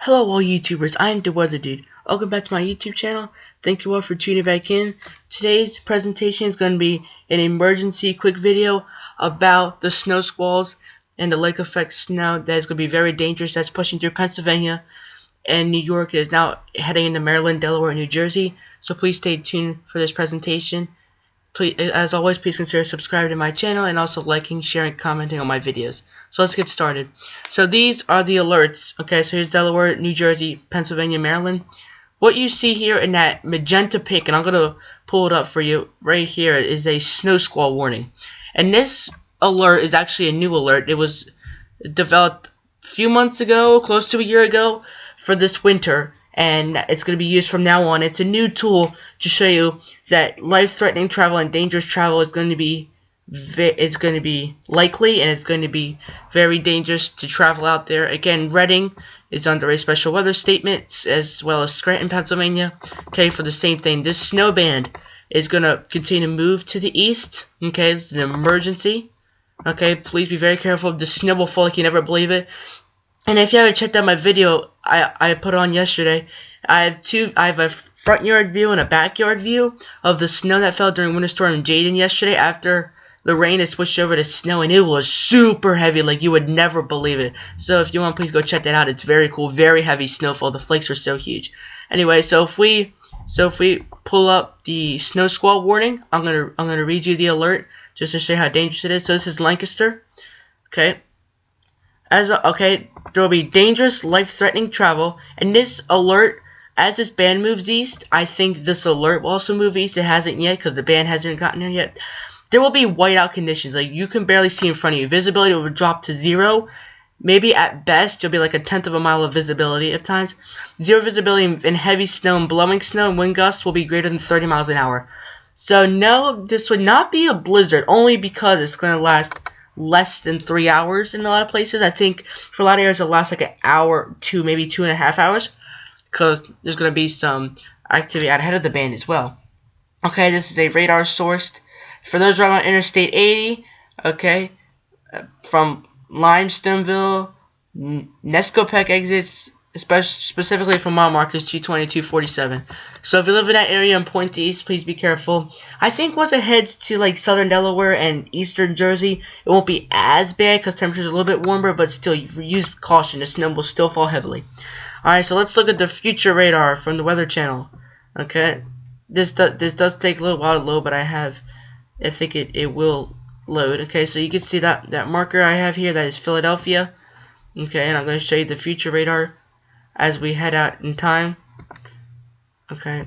Hello all YouTubers, I am the Weather Dude. Welcome back to my YouTube channel. Thank you all for tuning back in. Today's presentation is going to be an emergency quick video about the snow squalls and the lake effect snow that is going to be very dangerous. That's pushing through Pennsylvania, and New York is now heading into Maryland, Delaware, and New Jersey. So please stay tuned for this presentation. Please, as always, please consider subscribing to my channel and also liking, sharing, commenting on my videos. So let's get started. So these are the alerts. Okay, so here's Delaware, New Jersey, Pennsylvania, Maryland. What you see here in that magenta pink, and I'm going to pull it up for you right here, is a snow squall warning. And this alert is actually a new alert. It was developed a few months ago, close to a year ago, for this winter. And it's going to be used from now on. It's a new tool to show you that life-threatening travel and dangerous travel is going to be likely, and it's going to be very dangerous to travel out there. Again, Reading is under a special weather statement, as well as Scranton, Pennsylvania. Okay, for the same thing. This snow band is going to continue to move to the east. Okay, it's an emergency. Okay, please be very careful. The snow will fall like you never believe it. And if you haven't checked out my video I put on yesterday, I have a front yard view and a backyard view of the snow that fell during Winter Storm Jaden yesterday after the rain has switched over to snow, and it was super heavy, like you would never believe it. So if you want, please go check that out. It's very cool, very heavy snowfall. The flakes are so huge. Anyway, so if we pull up the snow squall warning, I'm gonna read you the alert just to show you how dangerous it is. So this is Lancaster. Okay. There will be dangerous, life-threatening travel, and this alert, as this band moves east, I think this alert will also move east. It hasn't yet because the band hasn't gotten there yet. There will be whiteout conditions, like you can barely see in front of you. Visibility will drop to 0. Maybe at best you'll be like a tenth of a mile of visibility at times. 0 visibility in heavy snow and blowing snow, and wind gusts will be greater than 30 miles an hour. So no, this would not be a blizzard, only because it's going to last less than 3 hours in a lot of places. I think for a lot of areas it'll last like an hour, maybe 2.5 hours, because there's going to be some activity out ahead of the band as well. Okay, this is a radar sourced for those driving on Interstate 80. Okay, from Limestoneville, Nescopec exits, specifically from mile markers 222-47. So if you live in that area and point east, please be careful. I think once it heads to like southern Delaware and eastern Jersey, it won't be as bad because temperatures are a little bit warmer, but still, use caution. The snow will still fall heavily. Alright, so let's look at the future radar from the Weather Channel. Okay, this does take a little while to load, but I think it will load. Okay, so you can see that marker I have here, that is Philadelphia. Okay, and I'm going to show you the future radar as we head out in time. Okay,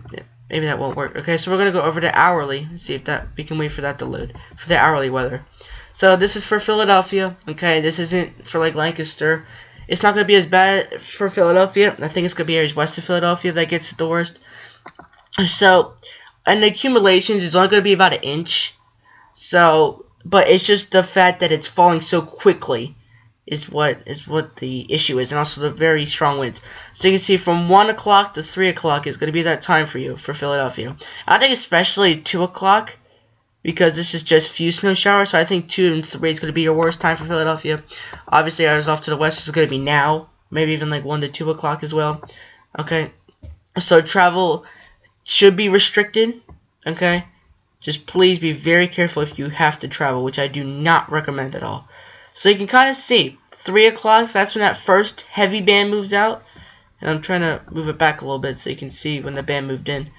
maybe that won't work. Okay, so we're going to go over to hourly and see if we can wait for that to load for the hourly weather. So this is for Philadelphia. Okay, this isn't for like Lancaster. It's not going to be as bad for Philadelphia. I think it's going to be areas west of Philadelphia that gets the worst. So, and the accumulations is only going to be about 1 inch. So, but it's just the fact that it's falling so quickly is what the issue is, and also the very strong winds. So you can see from 1 o'clock to 3 o'clock is going to be that time for you for Philadelphia. I think especially 2 o'clock, because this is just few snow showers. So I think 2 and 3 is going to be your worst time for Philadelphia. Obviously, ours off to the west is going to be now, maybe even like 1 to 2 o'clock as well. Okay, so travel should be restricted. Okay, just please be very careful if you have to travel, which I do not recommend at all. So you can kind of see 3 o'clock, that's when that first heavy band moves out. And I'm trying to move it back a little bit so you can see when the band moved in.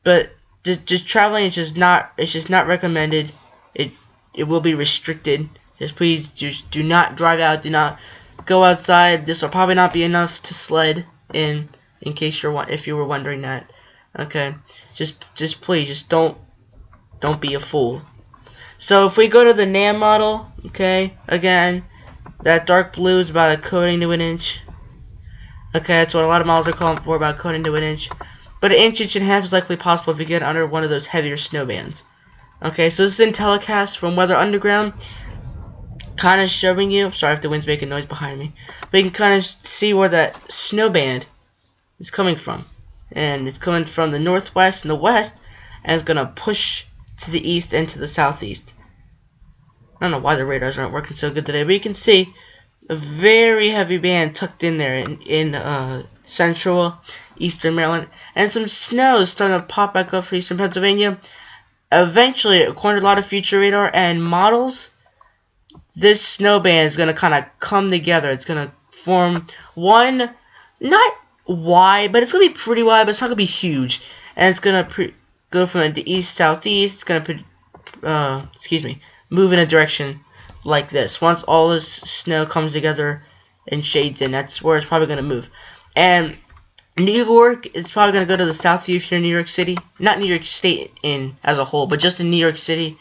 But just traveling is just not recommended. It will be restricted. Just please do not drive out, do not go outside. This will probably not be enough to sled in case if you were wondering that. Okay. Just please don't be a fool. So if we go to the NAM model, okay, again, that dark blue is about a coating to 1 inch. Okay, that's what a lot of models are calling for, about coating to 1 inch. But 1 inch, 1.5 is likely possible if you get under one of those heavier snow bands. Okay, so this is in telecast from Weather Underground, kind of showing you, sorry if the wind's making noise behind me, but you can kind of see where that snow band is coming from. And it's coming from the northwest and the west, and it's going to push to the east and to the southeast. I don't know why the radars aren't working so good today, but you can see, a very heavy band tucked in there in central eastern Maryland, and some snow is starting to pop back up for eastern Pennsylvania. Eventually, according to a lot of future radar and models, this snow band is going to kind of come together. It's going to form one, not wide, but it's going to be pretty wide, but it's not going to be huge. And it's going to go from the east-southeast. It's going to, move in a direction like this. Once all this snow comes together and shades in, that's where it's probably going to move. And New York is probably going to go to the south view if you're in New York City. Not New York State as a whole, but just in New York City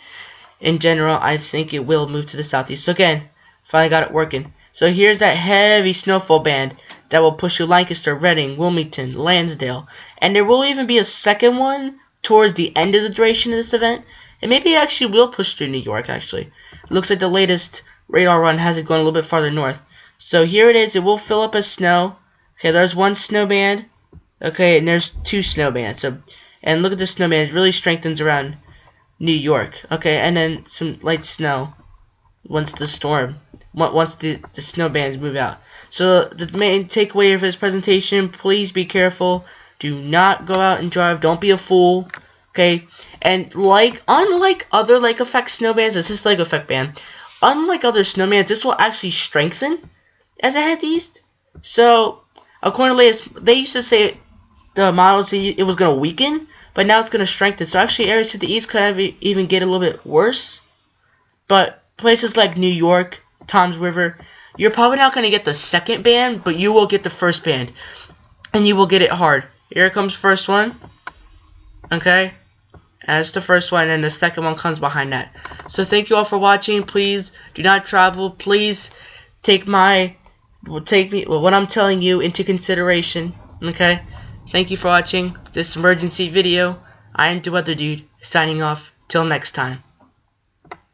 in general, I think it will move to the southeast. So again, finally got it working. So here's that heavy snowfall band that will push through Lancaster, Reading, Wilmington, Lansdale. And there will even be a second one towards the end of the duration of this event. And maybe it actually will push through New York, actually. It looks like the latest radar run has it going a little bit farther north. So here it is. It will fill up as snow. Okay, there's one snow band. Okay, and there's two snow bands. So, and look at the snow band. It really strengthens around New York. Okay, and then some light snow once the snow bands move out. So the main takeaway for this presentation, please be careful. Do not go out and drive. Don't be a fool. Okay, and unlike other lake effect snow bands, this is lake effect band. Unlike other snow bands, this will actually strengthen as it heads east. So according to latest, they used to say the models it was going to weaken, but now it's going to strengthen. So actually, areas to the east could even get a little bit worse. But places like New York, Toms River, you're probably not going to get the second band, but you will get the first band, and you will get it hard. Here comes first one. Okay, that's the first one, and the second one comes behind that. So thank you all for watching. Please do not travel. Please take what I'm telling you into consideration. Okay, thank you for watching this emergency video. I am the Weather Dude, signing off. Till next time.